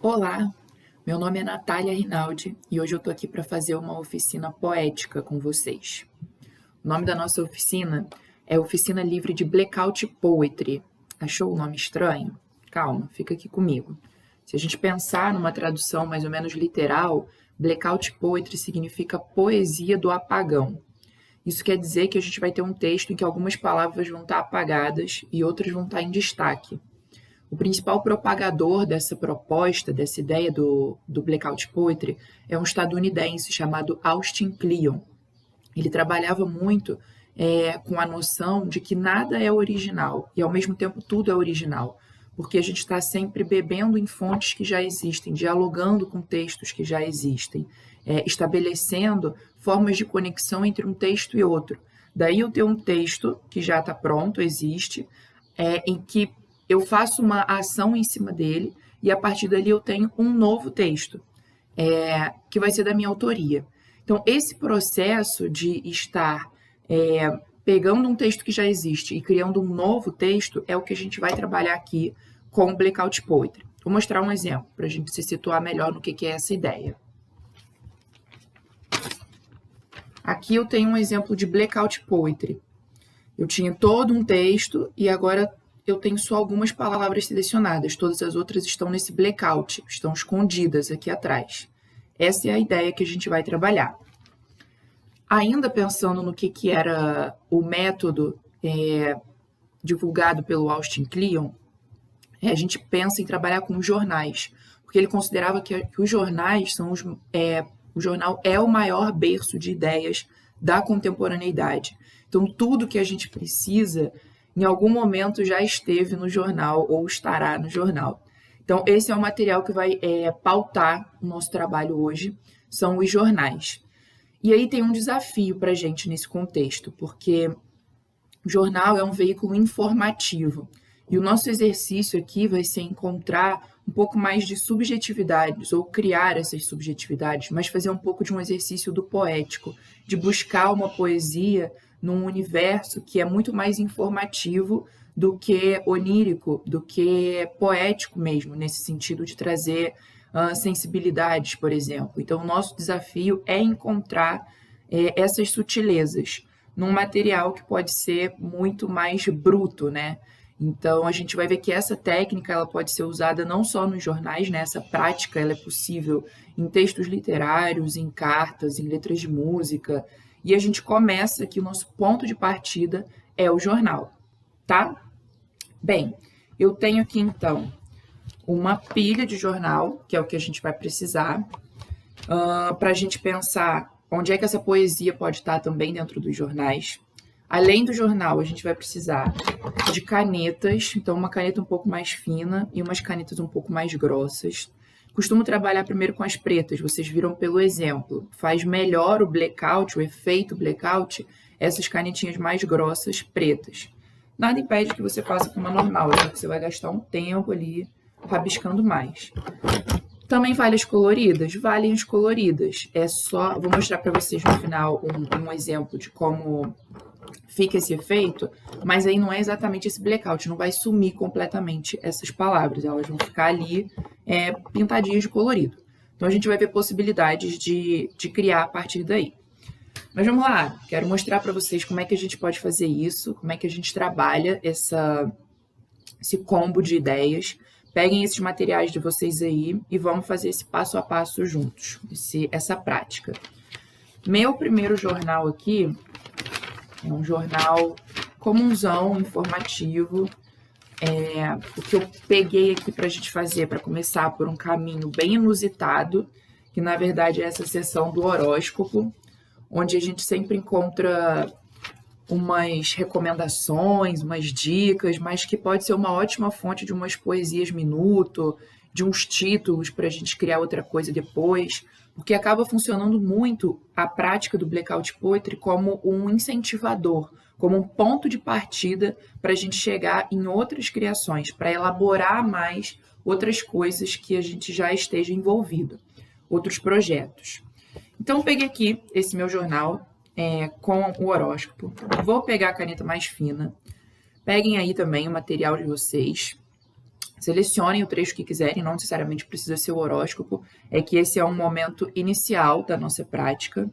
Olá, meu nome é Natália Rinaldi e hoje eu tô aqui para fazer uma oficina poética com vocês. O nome da nossa oficina é Oficina Livre de Blackout Poetry. Achou o nome estranho? Calma, fica aqui comigo. Se a gente pensar numa tradução mais ou menos literal, Blackout Poetry significa poesia do apagão. Isso quer dizer que a gente vai ter um texto em que algumas palavras vão estar apagadas e outras vão estar em destaque. O principal propagador dessa proposta, dessa ideia do Blackout Poetry, é um estadunidense chamado Austin Kleon. Ele trabalhava muito com a noção de que nada é original e, ao mesmo tempo, tudo é original, porque a gente está sempre bebendo em fontes que já existem, dialogando com textos que já existem, estabelecendo formas de conexão entre um texto e outro. Daí eu tenho um texto que já está pronto, existe, em que eu faço uma ação em cima dele e a partir dali eu tenho um novo texto, que vai ser da minha autoria. Então, esse processo de estar pegando um texto que já existe e criando um novo texto é o que a gente vai trabalhar aqui com o Blackout Poetry. Vou mostrar um exemplo para a gente se situar melhor no que é essa ideia. Aqui eu tenho um exemplo de Blackout Poetry. Eu tinha todo um texto e agora eu tenho só algumas palavras selecionadas, todas as outras estão nesse blackout, estão escondidas aqui atrás. Essa é a ideia que a gente vai trabalhar. Ainda pensando no que era o método divulgado pelo Austin Kleon, a gente pensa em trabalhar com jornais, porque ele considerava que os jornais são o jornal é o maior berço de ideias da contemporaneidade. Então, tudo que a gente precisa em algum momento já esteve no jornal ou estará no jornal. Então, esse é o material que vai pautar o nosso trabalho hoje, são os jornais. E aí tem um desafio para a gente nesse contexto, porque o jornal é um veículo informativo, e o nosso exercício aqui vai ser encontrar um pouco mais de subjetividades, ou criar essas subjetividades, mas fazer um pouco de um exercício do poético, de buscar uma poesia num universo que é muito mais informativo do que onírico, do que poético mesmo, nesse sentido de trazer sensibilidades, por exemplo. Então, o nosso desafio é encontrar essas sutilezas num material que pode ser muito mais bruto, né? Então, a gente vai ver que essa técnica ela pode ser usada não só nos jornais, né? Essa prática ela é possível em textos literários, em cartas, em letras de música. E a gente começa que o nosso ponto de partida é o jornal, tá? Bem, eu tenho aqui, então, uma pilha de jornal, que é o que a gente vai precisar, para a gente pensar onde é que essa poesia pode estar também dentro dos jornais. Além do jornal, a gente vai precisar de canetas, então uma caneta um pouco mais fina e umas canetas um pouco mais grossas. Costumo trabalhar primeiro com as pretas, vocês viram pelo exemplo. Faz melhor o blackout, o efeito blackout, essas canetinhas mais grossas, pretas. Nada impede que você faça com uma normal, já que você vai gastar um tempo ali rabiscando mais. Também vale as coloridas? Valem as coloridas. Vou mostrar para vocês no final um exemplo de como fica esse efeito, mas aí não é exatamente esse blackout, não vai sumir completamente essas palavras, elas vão ficar ali pintadinhas de colorido. Então, a gente vai ver possibilidades de criar a partir daí. Mas vamos lá, quero mostrar para vocês como é que a gente pode fazer isso, como é que a gente trabalha esse combo de ideias. Peguem esses materiais de vocês aí e vamos fazer esse passo a passo juntos, essa prática. Meu primeiro jornal aqui é um jornal comunzão, informativo. O que eu peguei aqui para a gente fazer, para começar por um caminho bem inusitado, que na verdade é essa seção do horóscopo, onde a gente sempre encontra umas recomendações, umas dicas, mas que pode ser uma ótima fonte de umas poesias minuto, de uns títulos para a gente criar outra coisa depois, porque acaba funcionando muito a prática do Blackout Poetry como um incentivador, como um ponto de partida para a gente chegar em outras criações, para elaborar mais outras coisas que a gente já esteja envolvido, outros projetos. Então, eu peguei aqui esse meu jornal com o horóscopo. Vou pegar a caneta mais fina. Peguem aí também o material de vocês. Selecionem o trecho que quiserem, não necessariamente precisa ser o horóscopo, é que esse é um momento inicial da nossa prática.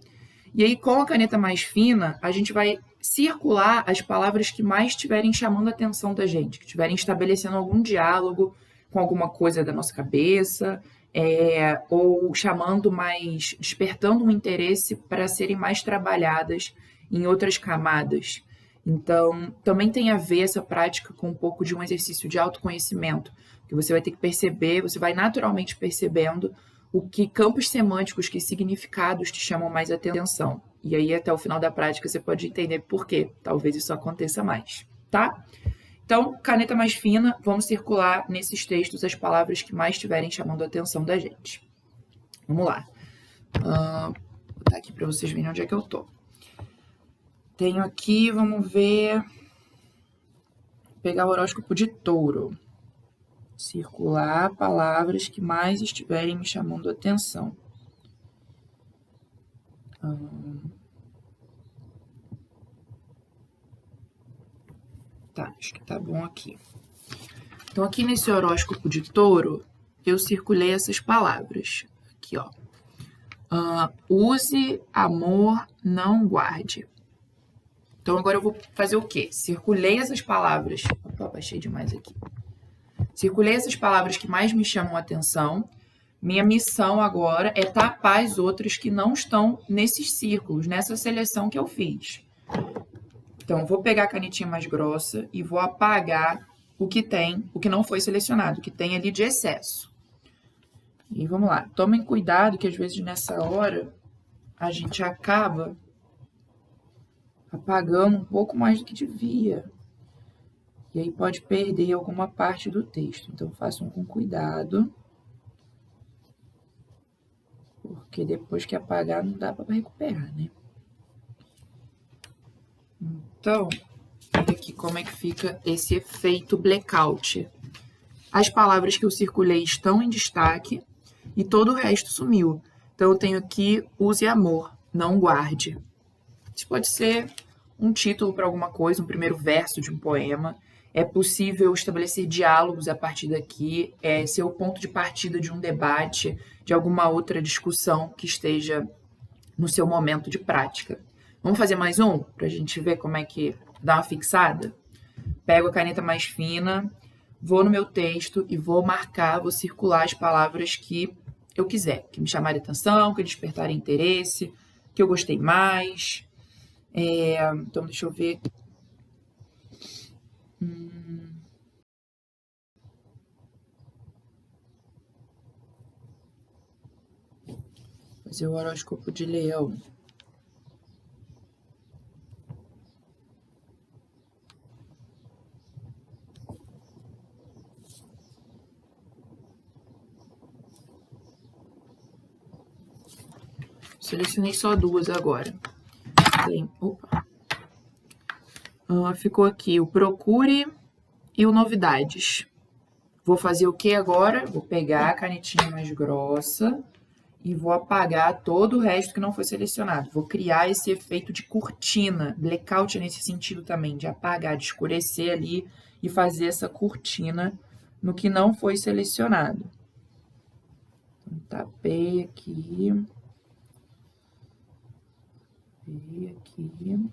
E aí, com a caneta mais fina, a gente vai circular as palavras que mais estiverem chamando a atenção da gente, que estiverem estabelecendo algum diálogo com alguma coisa da nossa cabeça, ou chamando mais, despertando um interesse para serem mais trabalhadas em outras camadas. Então, também tem a ver essa prática com um pouco de um exercício de autoconhecimento, que você vai ter que perceber, você vai naturalmente percebendo o que campos semânticos, que significados te chamam mais atenção. E aí, até o final da prática, você pode entender por quê. Talvez isso aconteça mais, tá? Então, caneta mais fina, vamos circular nesses textos as palavras que mais estiverem chamando a atenção da gente. Vamos lá. Vou botar aqui para vocês verem onde é que eu tô. Tenho aqui, vamos ver... Pegar o horóscopo de Touro. Circular palavras que mais estiverem me chamando a atenção. Tá, acho que tá bom aqui. Então, aqui nesse horóscopo de Touro, eu circulei essas palavras. Aqui, ó. Use, amor, não guarde. Então, agora eu vou fazer o quê? Circulei essas palavras. Opa, baixei demais aqui. Circulei essas palavras que mais me chamam a atenção. Minha missão agora é tapar as outras que não estão nesses círculos, nessa seleção que eu fiz. Então, vou pegar a canetinha mais grossa e vou apagar o que não foi selecionado, o que tem ali de excesso. E vamos lá. Tomem cuidado que às vezes nessa hora a gente acaba apagando um pouco mais do que devia. E aí pode perder alguma parte do texto. Então, façam com cuidado. Porque depois que apagar, não dá para recuperar, né? Então, olha aqui como é que fica esse efeito blackout. As palavras que eu circulei estão em destaque e todo o resto sumiu. Então, eu tenho aqui use amor, não guarde. Isso pode ser um título para alguma coisa, um primeiro verso de um poema. É possível estabelecer diálogos a partir daqui, ser o ponto de partida de um debate, de alguma outra discussão que esteja no seu momento de prática. Vamos fazer mais um, para a gente ver como é que dá uma fixada? Pego a caneta mais fina, vou no meu texto e vou marcar, vou circular as palavras que eu quiser, que me chamarem atenção, que despertarem interesse, que eu gostei mais. Então, deixa eu ver. Fazer o horóscopo de Leão. Selecionei só duas agora. Ficou aqui o procure e o novidades. Vou fazer o que agora? Vou pegar a canetinha mais grossa e vou apagar todo o resto que não foi selecionado. Vou criar esse efeito de cortina. Blackout é nesse sentido também, de apagar, de escurecer ali e fazer essa cortina no que não foi selecionado. Então, tapei aqui. Aqui.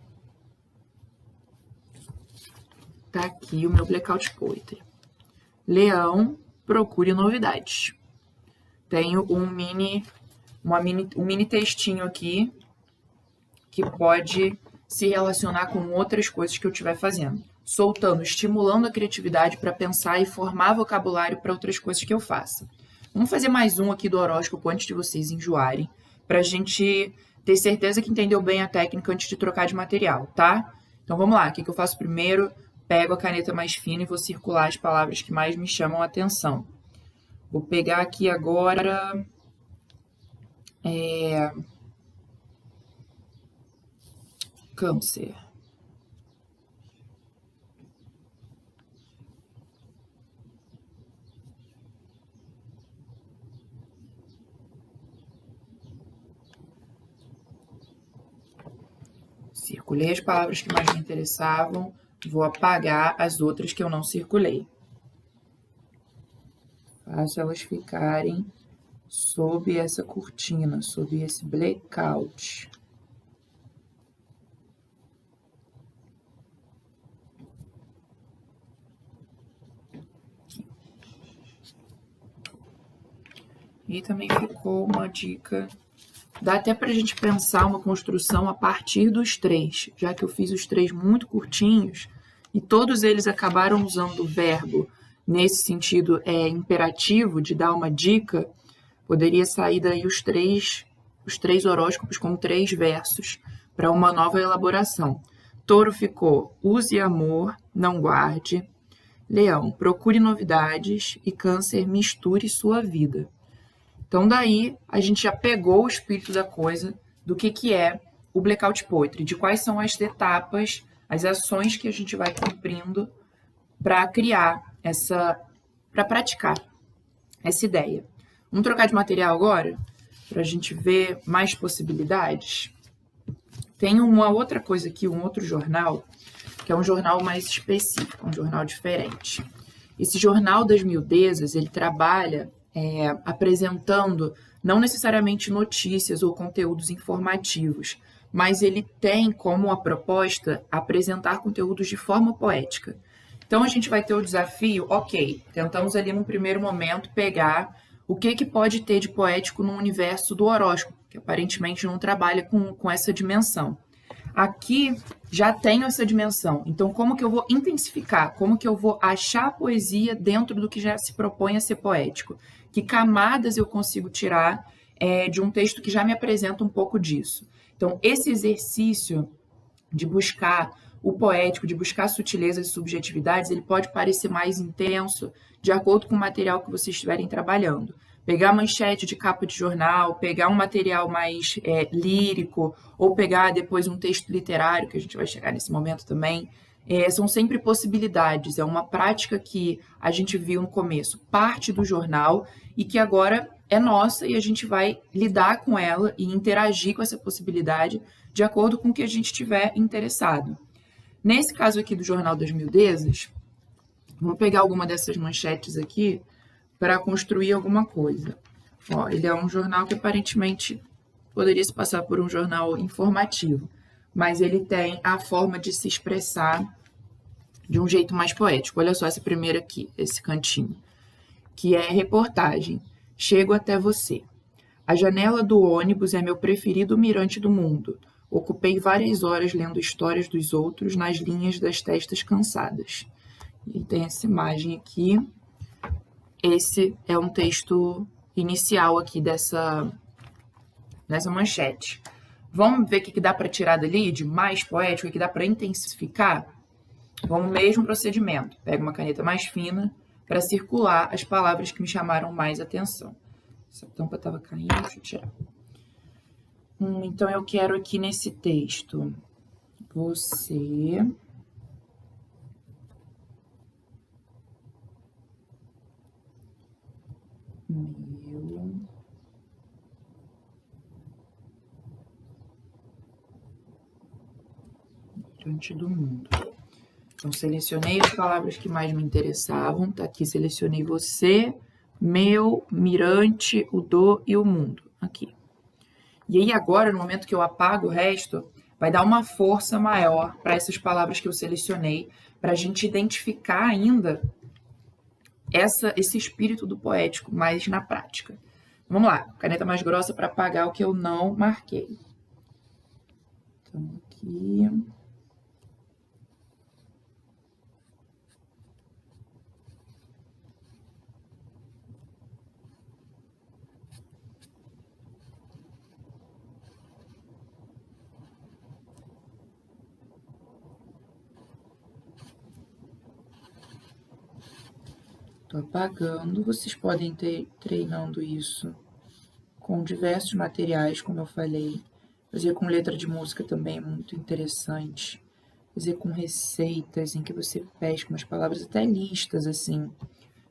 Tá aqui o meu Blackout Poetry. Leão, procure novidades. Tenho um mini textinho aqui que pode se relacionar com outras coisas que eu estiver fazendo. Soltando, estimulando a criatividade para pensar e formar vocabulário para outras coisas que eu faça. Vamos fazer mais um aqui do horóscopo antes de vocês enjoarem, para a gente ter certeza que entendeu bem a técnica antes de trocar de material, tá? Então vamos lá, o que eu faço primeiro? Pego a caneta mais fina e vou circular as palavras que mais me chamam a atenção. Vou pegar aqui agora... Câncer. Circulei as palavras que mais me interessavam, vou apagar as outras que eu não circulei. faço elas ficarem sob essa cortina, sob esse blackout. E também ficou uma dica, dá até para a gente pensar uma construção a partir dos 3, já que eu fiz os 3 muito curtinhos e todos eles acabaram usando o verbo nesse sentido imperativo de dar uma dica, poderia sair daí os três horóscopos com 3 versos para uma nova elaboração. Touro ficou: use amor, não guarde. Leão: procure novidades. E Câncer: misture sua vida. Então, daí, a gente já pegou o espírito da coisa, do que é o Blackout Poetry, de quais são as etapas, as ações que a gente vai cumprindo para criar para praticar essa ideia. Vamos trocar de material agora, para a gente ver mais possibilidades? Tem uma outra coisa aqui, um outro jornal, que é um jornal mais específico, um jornal diferente. Esse Jornal das Mildezas, ele trabalha apresentando não necessariamente notícias ou conteúdos informativos, mas ele tem como a proposta apresentar conteúdos de forma poética. Então a gente vai ter o desafio, tentamos ali num primeiro momento pegar o que pode ter de poético no universo do horóscopo, que aparentemente não trabalha com essa dimensão. Aqui já tenho essa dimensão, então como que eu vou intensificar? Como que eu vou achar a poesia dentro do que já se propõe a ser poético? Que camadas eu consigo tirar de um texto que já me apresenta um pouco disso? Então, esse exercício de buscar o poético, de buscar sutilezas e subjetividades, ele pode parecer mais intenso de acordo com o material que vocês estiverem trabalhando. Pegar manchete de capa de jornal, pegar um material mais lírico, ou pegar depois um texto literário, que a gente vai chegar nesse momento também, são sempre possibilidades. É uma prática que a gente viu no começo, parte do jornal, e que agora é nossa, e a gente vai lidar com ela e interagir com essa possibilidade de acordo com o que a gente estiver interessado. Nesse caso aqui do Jornal das Mildezas, vamos pegar alguma dessas manchetes aqui para construir alguma coisa. Ele é um jornal que aparentemente poderia se passar por um jornal informativo, mas ele tem a forma de se expressar de um jeito mais poético. Olha só essa primeira aqui, esse cantinho, que é reportagem. Chego até você. A janela do ônibus é meu preferido mirante do mundo. Ocupei várias horas lendo histórias dos outros nas linhas das testas cansadas. E tem essa imagem aqui. Esse é um texto inicial aqui dessa manchete. Vamos ver o que dá para tirar dali de mais poético, o que dá para intensificar? Vamos no mesmo procedimento. Pega uma caneta mais fina para circular as palavras que me chamaram mais atenção. Essa tampa estava caindo, deixa eu tirar. Então, eu quero aqui nesse texto, você... meu... mirante do mundo. Então, selecionei as palavras que mais me interessavam. Tá aqui, selecionei você, meu, mirante, o do e o mundo. Aqui. E aí agora, no momento que eu apago o resto, vai dar uma força maior para essas palavras que eu selecionei, para a gente identificar ainda esse espírito do poético mais na prática. Vamos lá, caneta mais grossa para apagar o que eu não marquei. Então, aqui... Estou apagando. Vocês podem ter treinando isso com diversos materiais, como eu falei. Fazer com letra de música também é muito interessante. Fazer com receitas em que você pesca umas palavras, até listas, assim,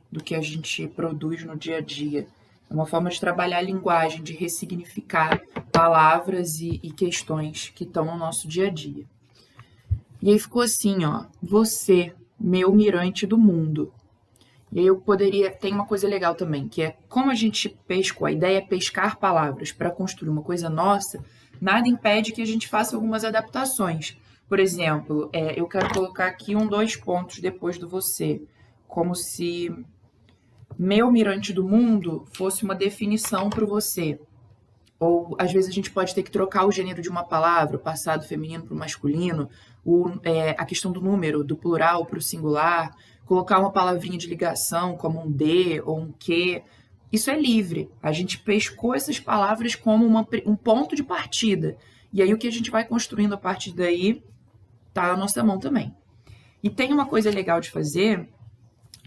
do que a gente produz no dia a dia. É uma forma de trabalhar a linguagem, de ressignificar palavras e questões que estão no nosso dia a dia. E aí ficou assim, ó. Você, meu mirante do mundo. E aí tem uma coisa legal também, que é como a gente pescou, a ideia é pescar palavras para construir uma coisa nossa, nada impede que a gente faça algumas adaptações. Por exemplo, eu quero colocar aqui dois pontos depois do você, como se meu mirante do mundo fosse uma definição para o você. Ou às vezes a gente pode ter que trocar o gênero de uma palavra, o passado feminino para o masculino, a questão do número, do plural para o singular, colocar uma palavrinha de ligação, como um de ou um que. Isso é livre. A gente pescou essas palavras como um ponto de partida. E aí o que a gente vai construindo a partir daí está na nossa mão também. E tem uma coisa legal de fazer,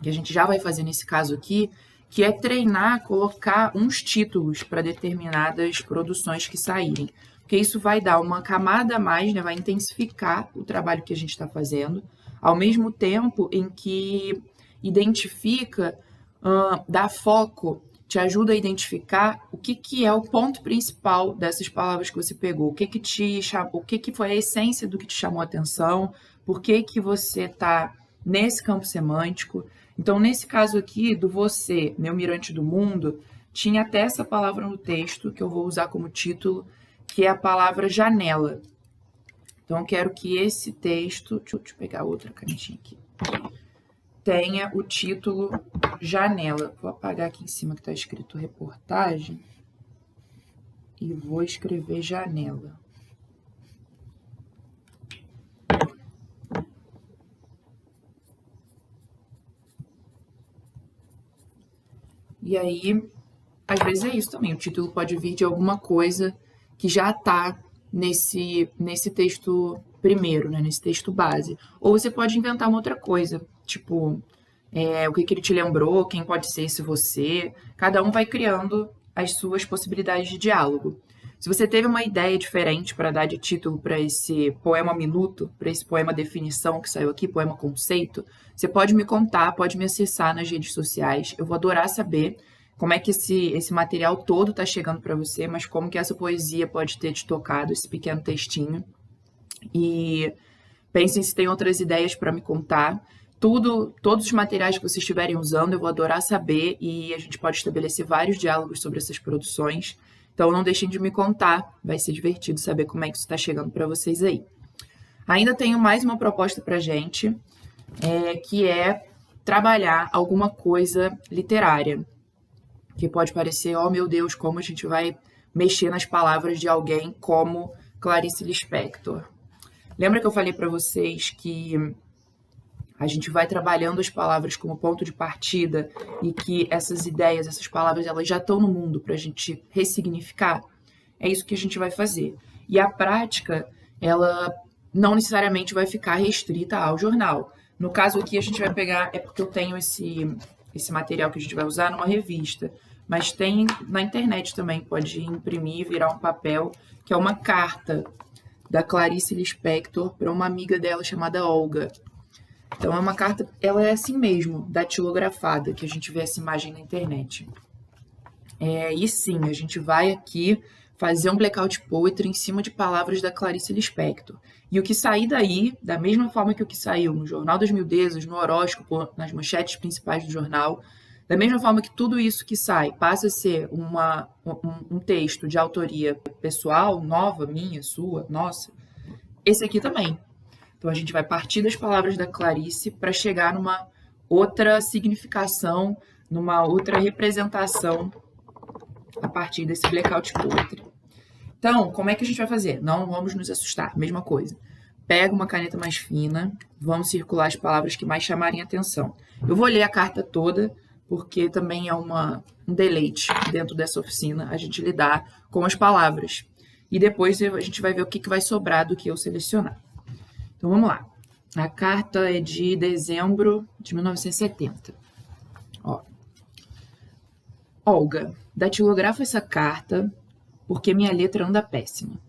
que a gente já vai fazer nesse caso aqui, que é treinar, colocar uns títulos para determinadas produções que saírem. Porque isso vai dar uma camada a mais, né? Vai intensificar o trabalho que a gente está fazendo, ao mesmo tempo em que identifica, dá foco, te ajuda a identificar o que é o ponto principal dessas palavras que você pegou, o que foi a essência do que te chamou a atenção, por que você está nesse campo semântico. Então, nesse caso aqui, do você, meu mirante do mundo, tinha até essa palavra no texto, que eu vou usar como título, que é a palavra janela. Então, eu quero que esse texto... Deixa eu pegar outra canetinha aqui. Tenha o título janela. Vou apagar aqui em cima que está escrito reportagem. E vou escrever janela. E aí, às vezes é isso também. O título pode vir de alguma coisa que já está nesse texto primeiro, né? Nesse texto base. Ou você pode inventar uma outra coisa, tipo, o que ele te lembrou, quem pode ser esse você. Cada um vai criando as suas possibilidades de diálogo. Se você teve uma ideia diferente para dar de título para esse poema minuto, para esse poema definição que saiu aqui, poema conceito, você pode me contar, pode me acessar nas redes sociais. Eu vou adorar saber como é que esse material todo está chegando para você, mas como que essa poesia pode ter te tocado, esse pequeno textinho. E pensem se tem outras ideias para me contar. Todos os materiais que vocês estiverem usando, eu vou adorar saber e a gente pode estabelecer vários diálogos sobre essas produções. Então, não deixem de me contar, vai ser divertido saber como é que isso está chegando para vocês aí. Ainda tenho mais uma proposta para a gente, que é trabalhar alguma coisa literária, que pode parecer, oh meu Deus, como a gente vai mexer nas palavras de alguém como Clarice Lispector. Lembra que eu falei para vocês que a gente vai trabalhando as palavras como ponto de partida e que essas ideias, essas palavras, elas já estão no mundo para a gente ressignificar? É isso que a gente vai fazer. E a prática, ela não necessariamente vai ficar restrita ao jornal. No caso aqui, a gente vai pegar, é porque eu tenho esse material que a gente vai usar numa revista, mas tem na internet também, pode imprimir, virar um papel, que é uma carta da Clarice Lispector para uma amiga dela chamada Olga. Então, é uma carta, ela é assim mesmo, datilografada, que a gente vê essa imagem na internet. E sim, a gente vai aqui fazer um blackout poetry em cima de palavras da Clarice Lispector. E o que sair daí, da mesma forma que o que saiu no Jornal das Mil Deusas, no horóscopo, nas manchetes principais do jornal, da mesma forma que tudo isso que sai passa a ser um texto de autoria pessoal, nova, minha, sua, nossa, esse aqui também. Então, a gente vai partir das palavras da Clarice para chegar numa outra significação, numa outra representação a partir desse blackout poetry. Então, como é que a gente vai fazer? Não vamos nos assustar, mesma coisa. Pega uma caneta mais fina, vamos circular as palavras que mais chamarem atenção. Eu vou ler a carta toda, porque também é um deleite dentro dessa oficina a gente lidar com as palavras. E depois a gente vai ver o que vai sobrar do que eu selecionar. Então, vamos lá. A carta é de dezembro de 1970. Ó. Olga, datilografa essa carta porque minha letra anda péssima.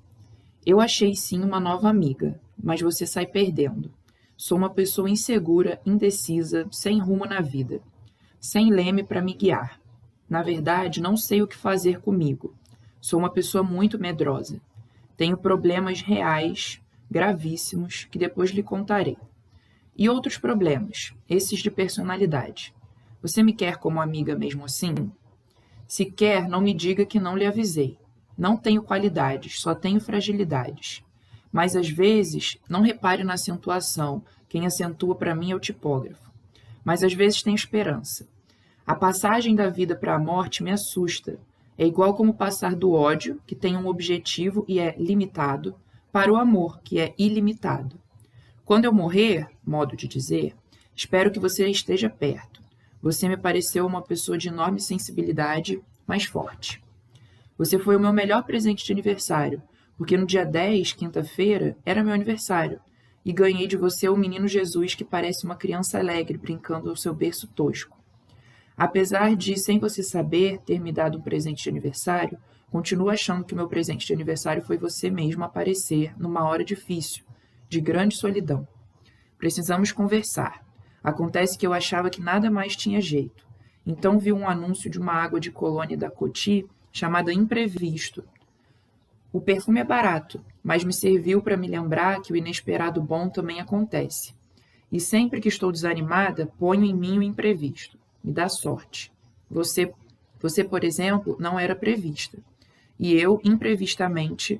Eu achei sim uma nova amiga, mas você sai perdendo. Sou uma pessoa insegura, indecisa, sem rumo na vida. Sem leme para me guiar. Na verdade, não sei o que fazer comigo. Sou uma pessoa muito medrosa. Tenho problemas reais, gravíssimos, que depois lhe contarei. E outros problemas, esses de personalidade. Você me quer como amiga mesmo assim? Se quer, não me diga que não lhe avisei. Não tenho qualidades, só tenho fragilidades. Mas às vezes, não repare na acentuação, quem acentua para mim é o tipógrafo. Mas às vezes tenho esperança. A passagem da vida para a morte me assusta. É igual como passar do ódio, que tem um objetivo e é limitado, para o amor, que é ilimitado. Quando eu morrer, modo de dizer, espero que você esteja perto. Você me pareceu uma pessoa de enorme sensibilidade, mas forte. Você foi o meu melhor presente de aniversário, porque no dia 10, quinta-feira, era meu aniversário, e ganhei de você o menino Jesus que parece uma criança alegre brincando ao seu berço tosco. Apesar de, sem você saber, ter me dado um presente de aniversário, continuo achando que o meu presente de aniversário foi você mesmo aparecer numa hora difícil, de grande solidão. Precisamos conversar. Acontece que eu achava que nada mais tinha jeito. Então vi um anúncio de uma água de colônia da Coty chamada Imprevisto. O perfume é barato, mas me serviu para me lembrar que o inesperado bom também acontece. E sempre que estou desanimada, ponho em mim o imprevisto. Me dá sorte. Você, por exemplo, não era prevista. E eu, imprevistamente,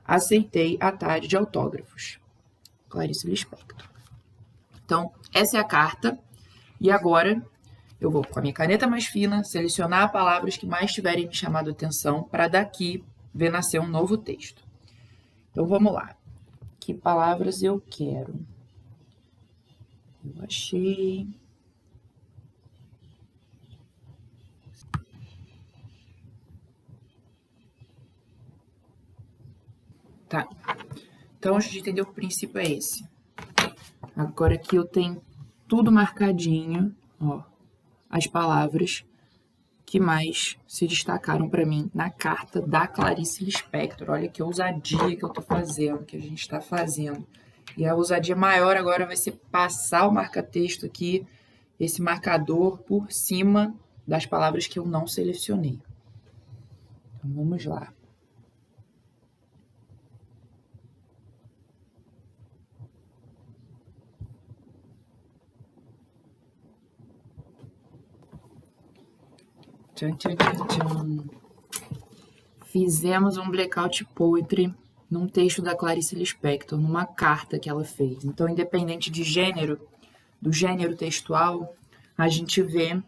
aceitei a tarde de autógrafos. Clarice Lispector. Então, essa é a carta. E agora, eu vou, com a minha caneta mais fina, selecionar palavras que mais tiverem me chamado a atenção para daqui ver nascer um novo texto. Então, vamos lá. Que palavras eu quero? Eu achei... Tá. Então, a gente entendeu que o princípio é esse. Agora aqui eu tenho tudo marcadinho, ó, as palavras que mais se destacaram para mim na carta da Clarice Lispector. Olha que ousadia que eu tô fazendo, que a gente está fazendo. E a ousadia maior agora vai ser passar o marca-texto aqui, esse marcador por cima das palavras que eu não selecionei. Então, vamos lá. Tchan, tchan, tchan, tchan. Fizemos um blackout poetry num texto da Clarice Lispector, numa carta que ela fez. Então, independente de gênero, do gênero textual, a gente vê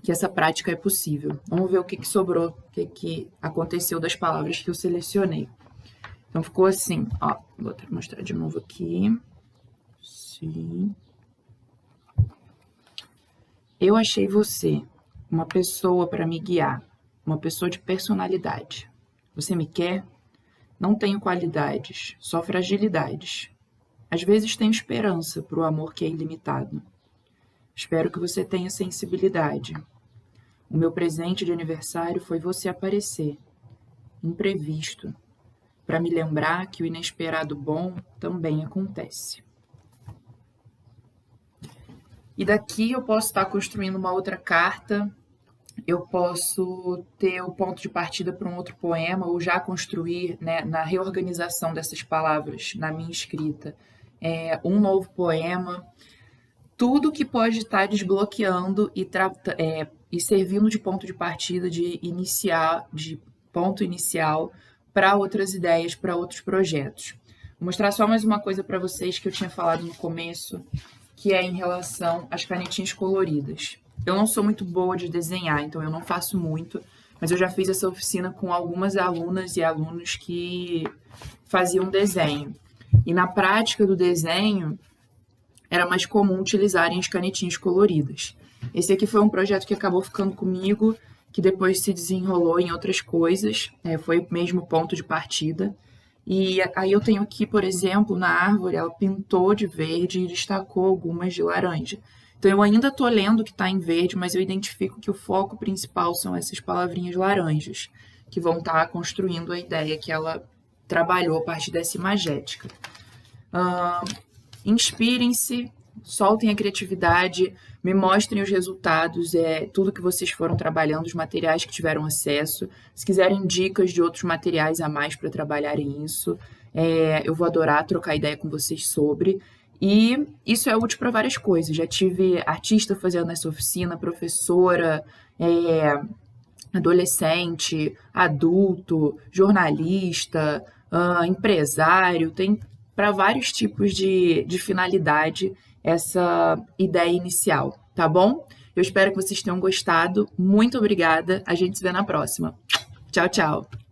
que essa prática é possível. Vamos ver o que sobrou, o que aconteceu das palavras que eu selecionei. Então, ficou assim, ó, vou mostrar de novo aqui. Sim. Eu achei você uma pessoa para me guiar, uma pessoa de personalidade. Você me quer? Não tenho qualidades, só fragilidades. Às vezes tenho esperança para o amor que é ilimitado. Espero que você tenha sensibilidade. O meu presente de aniversário foi você aparecer, imprevisto, para me lembrar que o inesperado bom também acontece. E daqui eu posso estar construindo uma outra carta, eu posso ter o ponto de partida para um outro poema, ou já construir, né, na reorganização dessas palavras, na minha escrita, um novo poema. Tudo que pode estar desbloqueando e servindo de ponto de partida, de ponto inicial para outras ideias, para outros projetos. Vou mostrar só mais uma coisa para vocês que eu tinha falado no começo, que é em relação às canetinhas coloridas. Eu não sou muito boa de desenhar, então eu não faço muito, mas eu já fiz essa oficina com algumas alunas e alunos que faziam desenho. E na prática do desenho, era mais comum utilizarem as canetinhas coloridas. Esse aqui foi um projeto que acabou ficando comigo, que depois se desenrolou em outras coisas, foi mesmo ponto de partida. E aí eu tenho aqui, por exemplo, na árvore, ela pintou de verde e destacou algumas de laranja. Então eu ainda estou lendo que está em verde, mas eu identifico que o foco principal são essas palavrinhas laranjas, que vão estar construindo a ideia que ela trabalhou a partir dessa imagética. Inspirem-se, soltem a criatividade, me mostrem os resultados, tudo que vocês foram trabalhando, os materiais que tiveram acesso. Se quiserem dicas de outros materiais a mais para trabalharem isso, eu vou adorar trocar ideia com vocês sobre. E isso é útil para várias coisas. Já tive artista fazendo essa oficina, professora, adolescente, adulto, jornalista, empresário, tem para vários tipos de finalidade essa ideia inicial, tá bom? Eu espero que vocês tenham gostado. Muito obrigada. A gente se vê na próxima. Tchau, tchau.